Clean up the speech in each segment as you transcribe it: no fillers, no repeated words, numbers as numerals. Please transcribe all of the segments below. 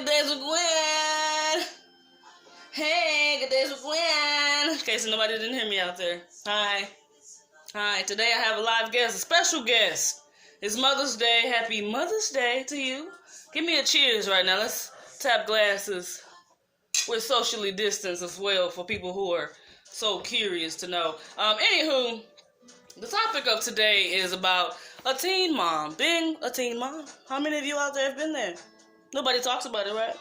good days with Gwen. Hey, good days with Gwen. In case nobody didn't hear me out there. Hi. Hi. Today I have a live guest, a special guest. It's Mother's Day. Happy Mother's Day to you. Give me a cheers right now. Let's tap glasses. We're socially distanced as well for people who are so curious to know. Anywho, the topic of today is about a teen mom. Being a teen mom. How many of you out there have been there? Nobody talks about it, right?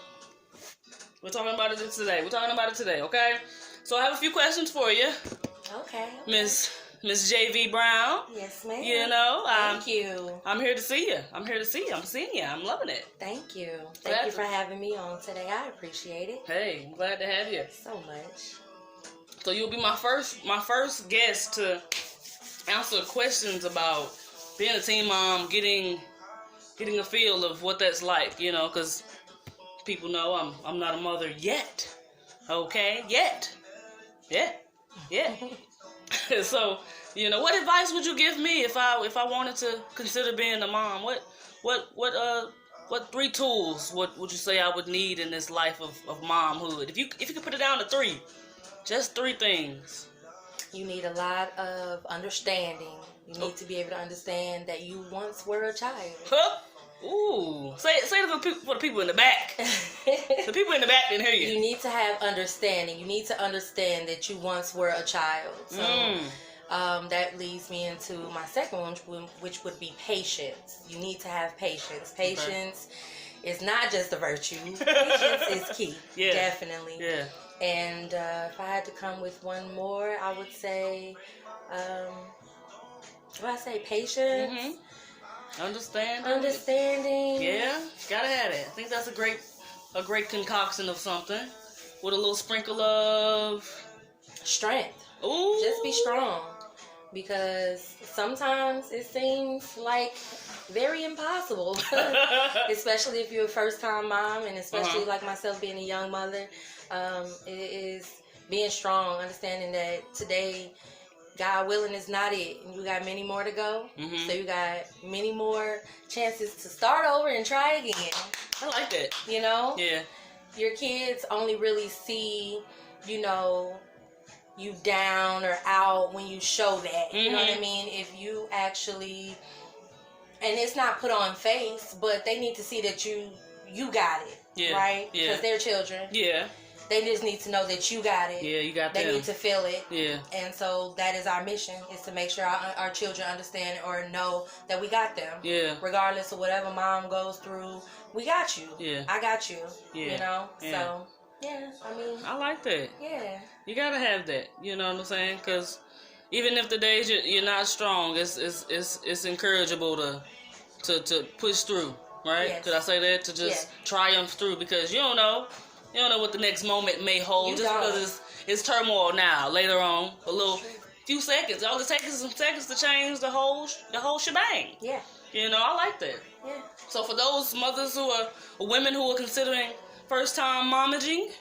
We're talking about it today. Okay? So I have a few questions for you. Okay. Miss JVBROWN. Yes, ma'am. You know, thank you. I'm here to see you. I'm seeing you. I'm loving it. Thank you. Thank you for having me on today. I appreciate it. Hey, I'm glad to have you. So much. So you'll be my first guest to answer questions about being a teen mom, getting a feel of what that's like, you know, because people know I'm not a mother yet. Okay? Yet. Yeah. So, you know, what advice would you give me if I wanted to consider being a mom? What 3 tools would you say I would need in this life of momhood? If you could put it down to 3, just 3 things. You need a lot of understanding. You need to be able to understand that you once were a child. Huh? Ooh. Say it for the people in the back. The people in the back didn't hear you. You need to have understanding. You need to understand that you once were a child. So that leads me into my second one, which would be patience. You need to have patience. Patience is not just a virtue. Patience is key. Yeah. Definitely. Yeah. And if I had to come with one more, I would say, patience? Mm-hmm. Understanding. Yeah, gotta have it. I think that's a great concoction of something with a little sprinkle of strength. Ooh. Just be strong, because sometimes it seems like very impossible, especially if you're a first-time mom, and especially like myself being a young mother. It is being strong, understanding that today, God willing, is not it. And you got many more to go. Mm-hmm. So you got many more chances to start over and try again. I like that. You know? Yeah. Your kids only really see, you down or out when you show that. Mm-hmm. You know what I mean? If you actually, and it's not put on face, but they need to see that you got it. Yeah. Right? Yeah. Because they're children. Yeah. They just need to know that you got it. Yeah, you got them. They need to feel it. Yeah. And so that is our mission, is to make sure our children understand or know that we got them. Yeah. Regardless of whatever mom goes through, we got you. Yeah. I got you. Yeah. You know? Yeah. So, yeah, I mean. I like that. Yeah. You got to have that. You know what I'm saying? Because even if the days you're not strong, it's encourageable to push through, right? Yes. Could I say that? To just triumph through, because you don't know what the next moment may hold. Just because it's turmoil now. Later on, few seconds. All it takes is some seconds to change the whole shebang. Yeah. You know, I like that. Yeah. So for those mothers women who are considering first-time mommaging,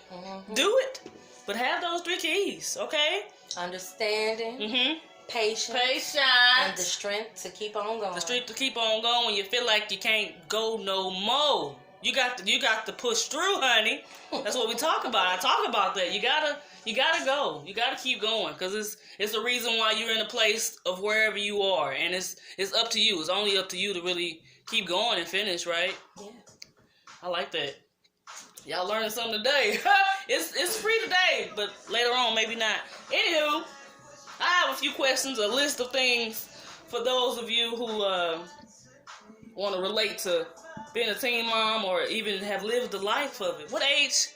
do it. But have those 3 keys, okay? Understanding. Mm-hmm. Patience. And the strength to keep on going. The strength to keep on going when you feel like you can't go no more. You got to push through, honey. That's what we talk about. I talk about that. You gotta go. You gotta keep going, because it's the reason why you're in a place of wherever you are, and it's up to you. It's only up to you to really keep going and finish, right? Yeah. I like that. Y'all learning something today. It's free today, but later on maybe not. Anywho, I have a few questions, a list of things for those of you who want to relate to being a teen mom, or even have lived the life of it. What age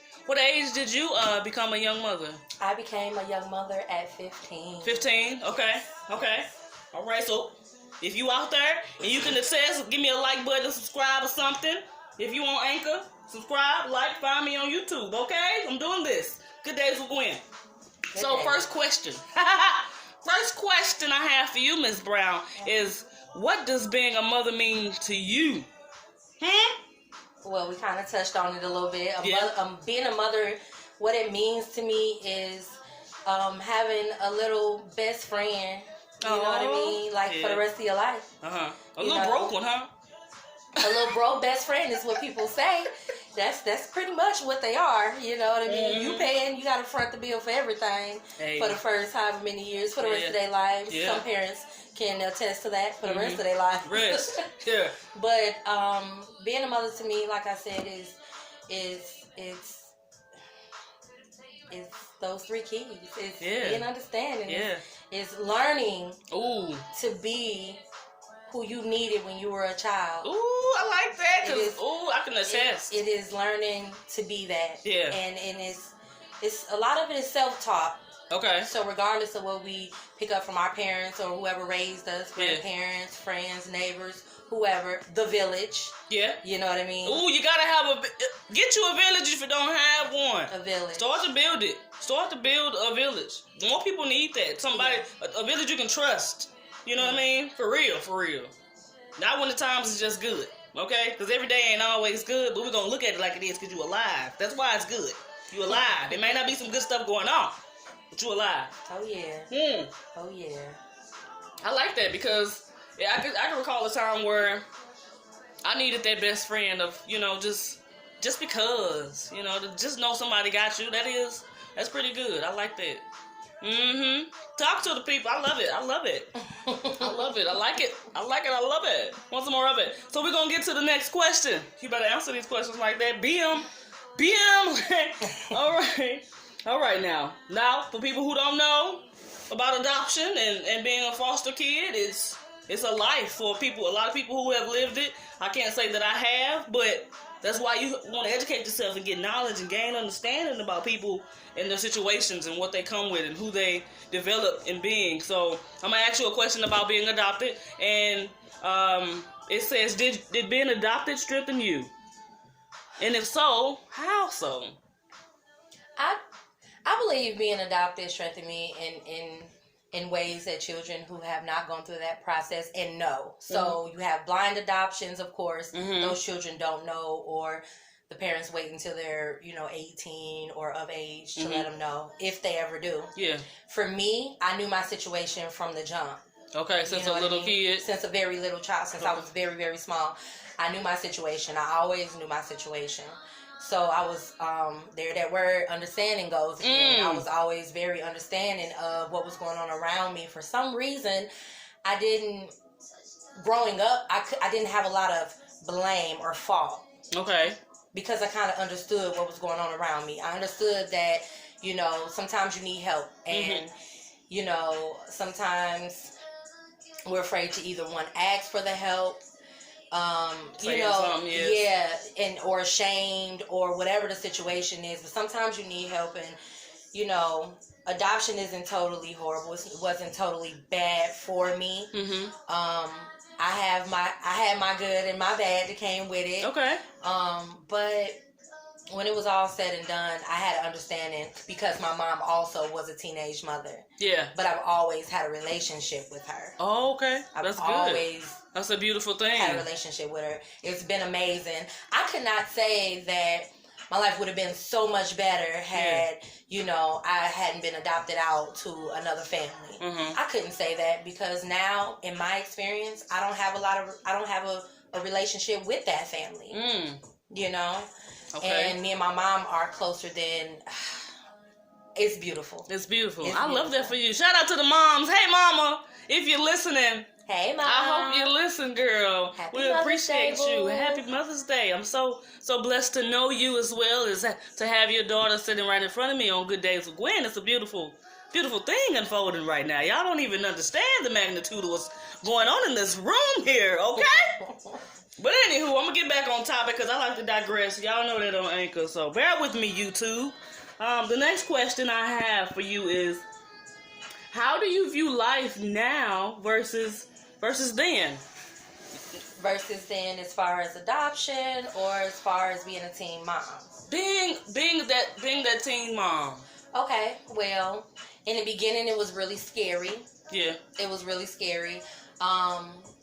did you become a young mother? I became a young mother at 15. 15? Okay. All right, so if you out there and you can access, give me a like button, subscribe or something. If you on Anchor, subscribe, like, find me on YouTube, okay? I'm doing this. Good days with Gwen. So first question. First question I have for you, Miss Brown, is what does being a mother mean to you? Well, we kind of touched on it a little bit. Being a mother, what it means to me is having a little best friend. You know what I mean? Like for the rest of your life. A little broke one, huh? A little bro best friend is what people say. that's pretty much what they are. You know what I mean? You paying, you got to front the bill for everything for the first however many years, for the rest of their lives. Some parents can attest to that for the rest of their lives. Yeah. But being a mother to me, like I said, is those three keys. It's being understanding. It's learning to be who you needed when you were a child. Ooh, I like that. Cause I can attest. It is learning to be that. Yeah. And it's a lot of it is self-taught. Okay. So regardless of what we pick up from our parents or whoever raised us, grandparents, friends, neighbors, whoever, the village. Yeah. You know what I mean? Ooh, you gotta get you a village if you don't have one. A village. Start to build it. Start to build a village. More people need that. Somebody, a village you can trust. You know what I mean? For real, for real. Not when the times is just good, okay? Because every day ain't always good, but we're going to look at it like it is because you alive. That's why it's good. You alive. There may not be some good stuff going on, but you alive. Oh, yeah. Oh, yeah. I like that because I can recall a time where I needed that best friend of, you know, just because, you know, to just know somebody got you. That's pretty good. I like that. Talk to the people. I love it. I love it. I love it. I like it. I like it. I love it. Want some more of it. So we're going to get to the next question. You better answer these questions like that. BM. All right now. Now, for people who don't know about adoption and being a foster kid, it's a life for people. A lot of people who have lived it. I can't say that I have, but that's why you want to educate yourself and get knowledge and gain understanding about people and their situations and what they come with and who they develop in being. So I'm going to ask you a question about being adopted. And it says, did being adopted strengthen you? And if so, how so? I believe being adopted strengthened me in ways that children who have not gone through that process and know. So you have blind adoptions, of course. Those children don't know, or the parents wait until they're, 18 or of age to let them know, if they ever do. Yeah. For me, I knew my situation from the jump. Okay, since a little kid? Since a very little child, since I was very, very small. I knew my situation. I always knew my situation. So I was, there that word understanding goes again. I was always very understanding of what was going on around me. For some reason, growing up, I didn't have a lot of blame or fault. Okay. Because I kind of understood what was going on around me. I understood that, sometimes you need help. And, sometimes we're afraid to either ask for the help, or ashamed or whatever the situation is. But sometimes you need help, and adoption isn't totally horrible. It wasn't totally bad for me. I had my good and my bad that came with it. Okay. But when it was all said and done, I had an understanding because my mom also was a teenage mother. Yeah. But I've always had a relationship with her. Oh, okay. That's good. That's a beautiful thing. Had a relationship with her. It's been amazing. I could not say that my life would have been so much better had, I hadn't been adopted out to another family. I couldn't say that because now, in my experience, I don't have a relationship with that family. Okay. And me and my mom are closer than. It's beautiful. It's beautiful. I love that for you. Shout out to the moms. Hey, mama, if you're listening. Hey, Mom. I hope you listen, girl. We appreciate you. Happy Mother's Day. I'm so blessed to know you as well as to have your daughter sitting right in front of me on Good Days with Gwen. It's a beautiful, beautiful thing unfolding right now. Y'all don't even understand the magnitude of what's going on in this room here, okay? But anywho, I'm going to get back on topic because I like to digress. Y'all know that on Anchor, so bear with me, YouTube. The next question I have for you is, how do you view life now versus then? Versus then, as far as adoption or as far as being a teen mom? Being that teen mom. Okay, well, in the beginning, it was really scary. Yeah. It was really scary.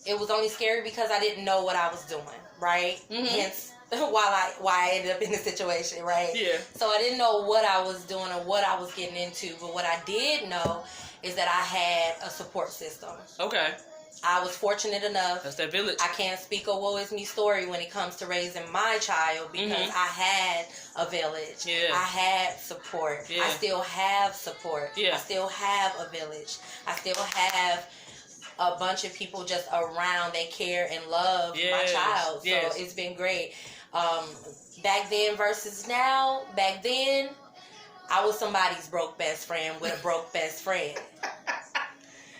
It was only scary because I didn't know what I was doing, right? Hence, why I ended up in this situation, right? Yeah. So I didn't know what I was doing or what I was getting into, but what I did know is that I had a support system. Okay. I was fortunate enough. That's that village. I can't speak a woe is me story when it comes to raising my child because I had a village. Yeah. I had support. Yeah. I still have support. Yeah. I still have a village. I still have a bunch of people just around that care and love my child. So it's been great. Back then versus now, back then, I was somebody's broke best friend with a broke best friend.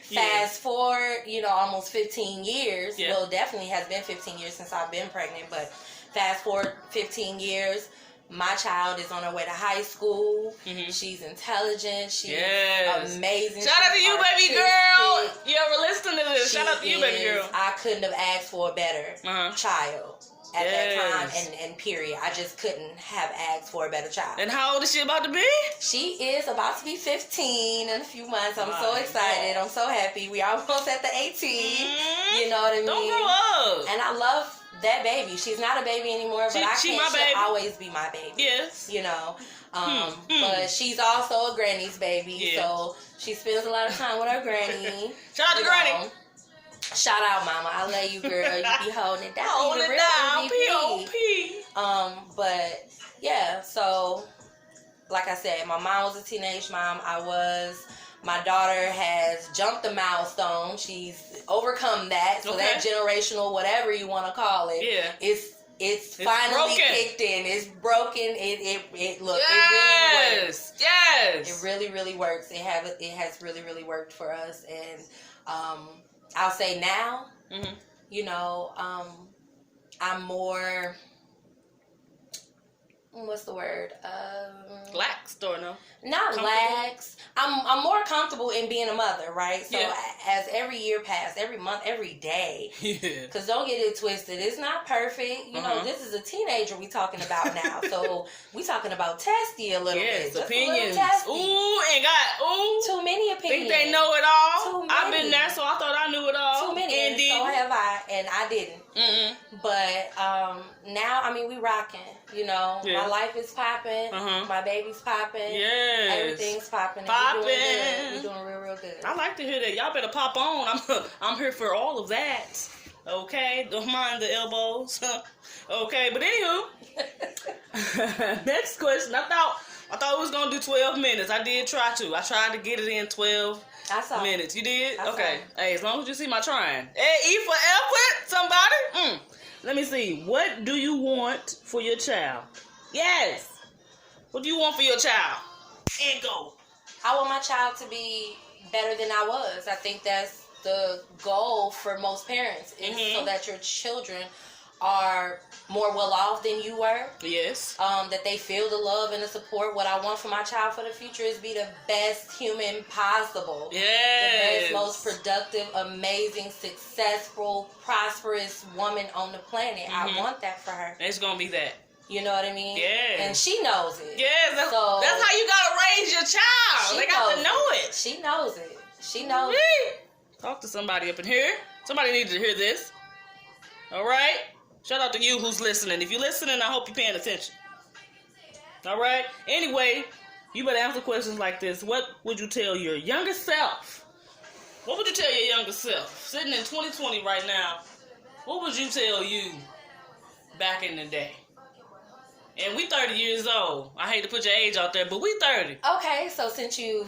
Fast forward, almost 15 years. Yeah. Well, definitely has been 15 years since I've been pregnant, but fast forward 15 years, my child is on her way to high school. She's intelligent. She's amazing. Shout out to you, baby girl. You ever listen to this? Shout out to you, baby girl. I couldn't have asked for a better child at that time, and period. I just couldn't have asked for a better child. And how old is she about to be? She is about to be 15 in a few months. I'm so excited. I'm so happy. We are almost at the 18. You know what I mean? Don't grow up. And I love that baby. She's not a baby anymore, but she'll always be my baby. Yes. But she's also a granny's baby, so she spends a lot of time with her granny. Shout out to Granny. Shout out, Mama. I love you, girl. You be holding it down. Holding it down. P.O.P. But yeah, so like I said, my mom was a teenage mom. My daughter has jumped the milestone. She's overcome that. So that generational, whatever you want to call it, it's finally broken. Kicked in. It's broken. It look. It really works. It really, really works. It has really, really worked for us. And I'll say now, I'm more. What's the word? Lax or no? Not lax. I'm more comfortable in being a mother, right? So as every year passes, every month, every day. Because don't get it twisted. It's not perfect. You know, this is a teenager we talking about now. So we talking about testy a little bit. Just Opinions. A little testy. Too many opinions. Think they know it all. I've been there, so I thought I knew it all. Too many. And so have I, and I didn't. But now, I mean, we rocking. My life is popping. My baby's popping. Everything's popping. We're doing real, real good. I like to hear that. Y'all better pop on. I'm here for all of that. Okay? Don't mind the elbows. Okay, but anywho. Next question. I thought we was going to do 12 minutes. I did try to. I tried to get it in 12 minutes. You did? Okay. Hey, as long as you see my trying. Hey, E for effort, somebody. Let me see. What do you want for your child? Yes. What do you want for your child? And go. I want my child to be better than I was. I think that's the goal for most parents, is so that your children are more well off than you were. Yes. That they feel the love and the support. What I want for my child for the future is be the best human possible. Yes. The best, most productive, amazing, successful, prosperous woman on the planet. I want that for her. It's gonna be that. You know what I mean? Yeah. And she knows it. Yes. That's how you gotta raise your child. They got to know it. She knows it. She knows it. Talk to somebody up in here. Somebody needs to hear this. All right? Shout out to you who's listening. If you're listening, I hope you're paying attention. All right? Anyway, you better answer questions like this. What would you tell your younger self? What would you tell your younger self? Sitting in 2020 right now, what would you tell you back in the day? And we 30 years old. I hate to put your age out there, but we 30. Okay, so since you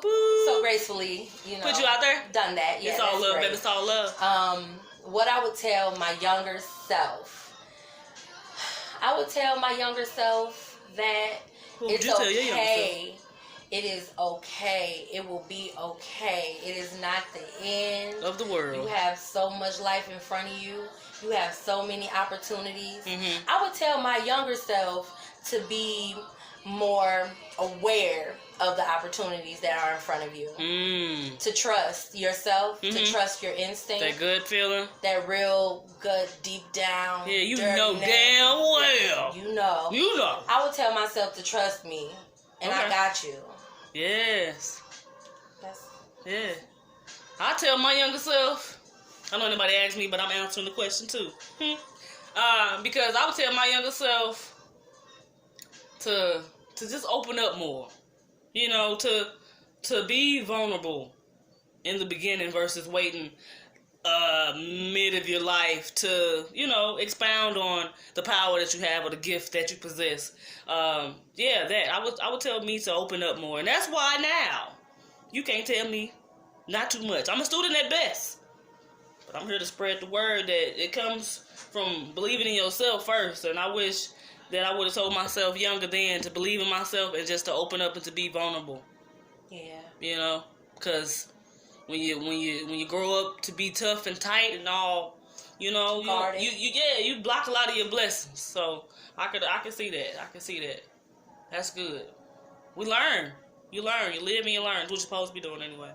so gracefully, put you out there, done that. Yeah, it's all love, baby. It's all love. What I would tell my younger self, I would tell my younger self that it's okay. It is okay. It will be okay. It is not the end of the world. You have so much life in front of you. You have so many opportunities. I would tell my younger self to be more aware of the opportunities that are in front of you. To trust yourself, to trust your instinct. That good feeling. That real good deep down. Yeah, you know damn well. You know. I would tell myself to trust me. And I got you. Yes. Yeah. I tell my younger self. I don't know anybody asked me, but I'm answering the question too. Because I would tell my younger self to just open up more. To be vulnerable in the beginning versus waiting mid of your life to, you know, expound on the power that you have or the gift that you possess. That I would tell me to open up more, and that's why now you can't tell me not too much. I'm a student at best, but I'm here to spread the word that it comes from believing in yourself first. And I wish that I would have told myself younger then to believe in myself and just to open up and to be vulnerable. Yeah. You know, because when you grow up to be tough and tight and all, you know, you block a lot of your blessings. So I can see that. I can see that. That's good. We learn. You learn. You live and you learn. That's what you're supposed to be doing anyway.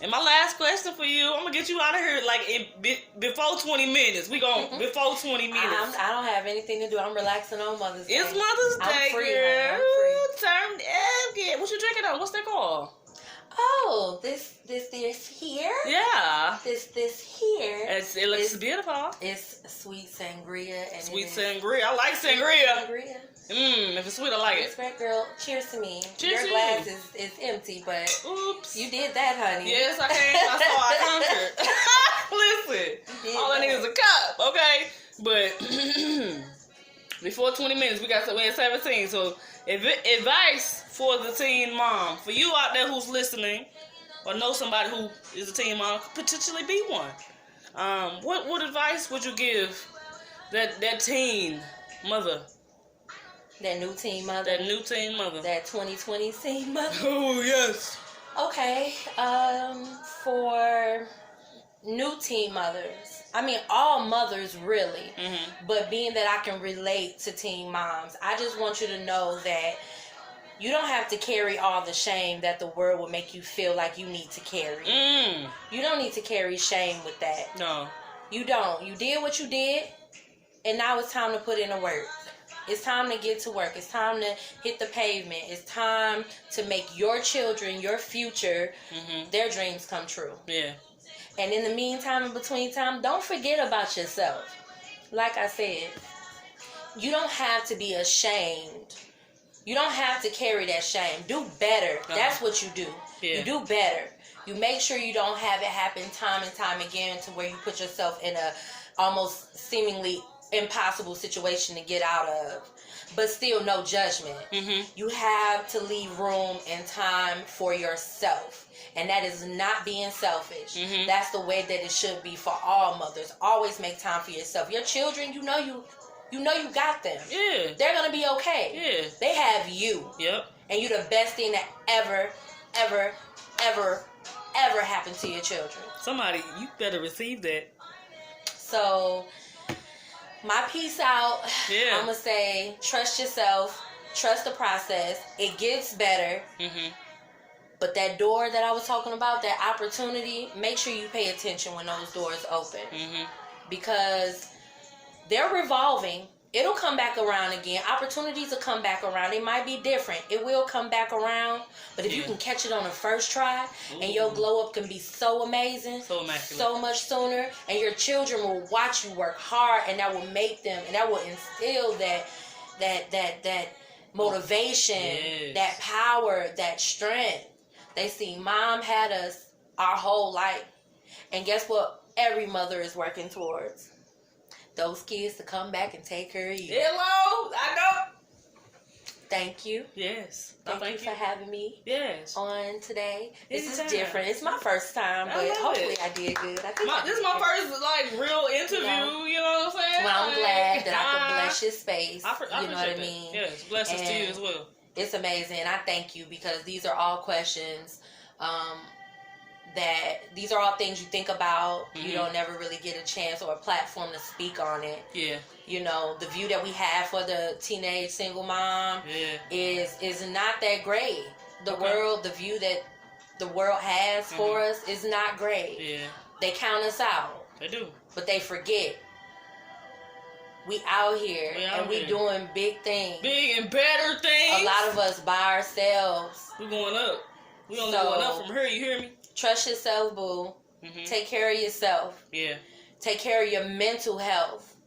And my last question for you, I'm gonna get you out of here before 20 minutes. We gon' before 20 minutes. I don't have anything to do. I'm relaxing on Mother's Day. It's Mother's Day, I'm free, girl. I'm free. Turned up. Yeah. What you drinking on? What's that called? Oh, this here. Yeah. This here. It looks beautiful. It's sweet sangria and sweet sangria. I like sangria. Sangria. If it's sweet, I like it. It's great, girl. Cheers to me. Cheers Your to glass you. is empty, but oops, you did that, honey. Yes, I can. I saw. I conquered. Listen, all I need is a cup, okay? But before 20 minutes, we're at 17. So, advice for the teen mom, for you out there who's listening, or know somebody who is a teen mom, could potentially be one. What advice would you give that teen mother? That new teen mother. That new teen mother. That 2020 teen mother. Oh, yes. Okay. For new teen mothers. I mean, all mothers, really. Mm-hmm. But being that I can relate to teen moms, I just want you to know that you don't have to carry all the shame that the world will make you feel like you need to carry. You don't need to carry shame with that. No. You don't. You did what you did, and now it's time to put in the work. It's time to get to work. It's time to hit the pavement. It's time to make your children, your future, their dreams come true. Yeah. And in the meantime, in between time, don't forget about yourself. Like I said, you don't have to be ashamed. You don't have to carry that shame. Do better. That's what you do. Yeah. You do better. You make sure you don't have it happen time and time again to where you put yourself in a almost seemingly impossible situation to get out of, but still no judgment. You have to leave room and time for yourself, and that is not being selfish. That's the way that it should be for all mothers. Always make time for yourself. Your children, you know you got them. Yeah, they're gonna be okay. Yeah, they have you. Yep. And you're the best thing that ever happened to your children. Somebody, you better receive that. So my peace out. Yeah. I'm going to say, trust yourself. Trust the process. It gets better. But that door that I was talking about, that opportunity, make sure you pay attention when those doors open. Because they're revolving. It'll come back around again. Opportunities will come back around. It might be different. It will come back around. But if you can catch it on the first try, and your glow up can be so amazing, so immaculate, so much sooner, and your children will watch you work hard, and that will make them, and that will instill that motivation, that power, that strength. They see mom had us our whole life. And guess what? Every mother is working towards those kids to come back and take care of you. Hello, I know. Thank you. Yes. Thank you for having me. Yes. On today. This is different. It's my first time, but hopefully I did good. This is my first real interview. You know what I'm saying? Well, I'm glad that I could bless your space. I you know what I mean? Yes. Blessings to you as well. It's amazing. I thank you because these are all questions. That these are all things you think about. You don't never really get a chance or a platform to speak on it. Yeah. You know, the view that we have for the teenage single mom is not that great. The view that the world has for us is not great. Yeah. They count us out. They do. But they forget. We out here and we doing big things. Big and better things. A lot of us by ourselves. We going up. We only going up from here, you hear me? Trust yourself, boo. Take care of yourself. Yeah. Take care of your mental health.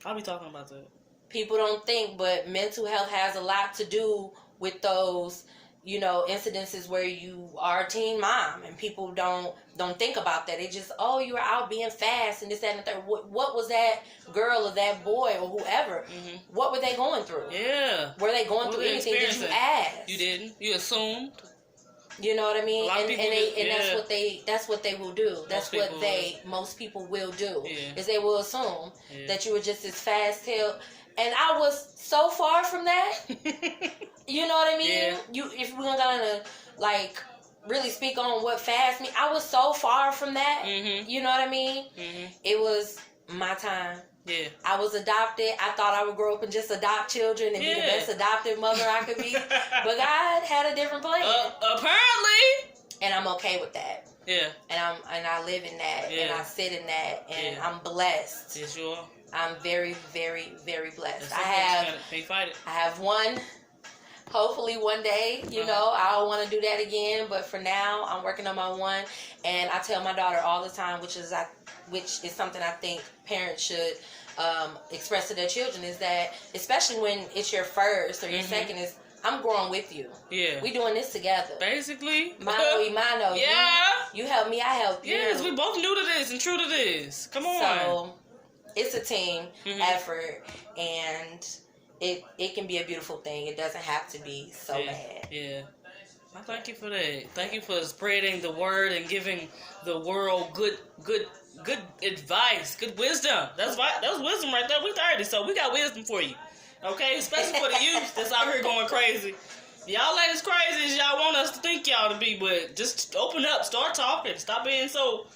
I'll be talking about that. People don't think, but mental health has a lot to do with those, you know, incidences where you are a teen mom and people don't think about that. They just, oh, you were out being fast and this, that, and the third. What was that girl or that boy or whoever? Mm-hmm. What were they going through? Yeah. Were they going through anything? Did you ask? You didn't. You assumed. You know what I mean? And yeah. that's what they will do. That's what most people will do. Yeah. Is they will assume that you were just as fast-tailed. And I was so far from that. You know what I mean? Yeah. If we're gonna like really speak on what fast means, I was so far from that. Mm-hmm. You know what I mean? Mm-hmm. It was my time. Yeah. I was adopted. I thought I would grow up and just adopt children and be the best adopted mother I could be. But God had a different plan. Apparently. And I'm okay with that. Yeah. And I live in that. Yeah. And I sit in that. And I'm blessed. Yes, you are. I'm very, very, very blessed. I have one. Hopefully one day, you know, I'll want to do that again. But for now, I'm working on my one. And I tell my daughter all the time, which is something I think parents should express to their children, is that, especially when it's your first or your second, is I'm growing with you. Yeah. We doing this together. Basically. Mano y mano. Yeah. You help me, I help you. Yes, we both new to this and true to this. Come on. So, it's a team effort, and it can be a beautiful thing. It doesn't have to be so bad. Yeah. I thank you for that. Thank you for spreading the word and giving the world good advice, good wisdom. That's wisdom right there. We 30, so we got wisdom for you. Okay? Especially for the youth that's out here going crazy. Y'all ain't as crazy as y'all want us to think y'all to be, but just open up, start talking, stop being so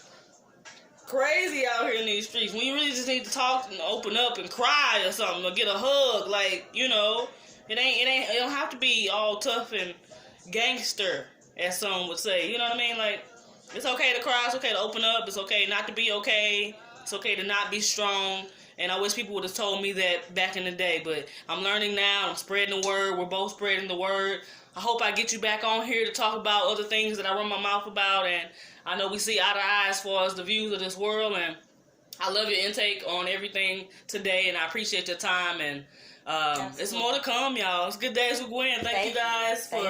crazy out here in these streets. When you really just need to talk and open up and cry or something or get a hug, like, you know, it don't have to be all tough and gangster, as some would say. You know what I mean? Like, it's okay to cry, it's okay to open up, it's okay not to be okay, it's okay to not be strong. And I wish people would have told me that back in the day, but I'm learning now. I'm spreading the word. We're both spreading the word. I hope I get you back on here to talk about other things that I run my mouth about, and I know we see eye to eye as far as the views of this world, and I love your intake on everything today, and I appreciate your time, and it's more to come, y'all. It's Good Days with Gwen. Thank you guys for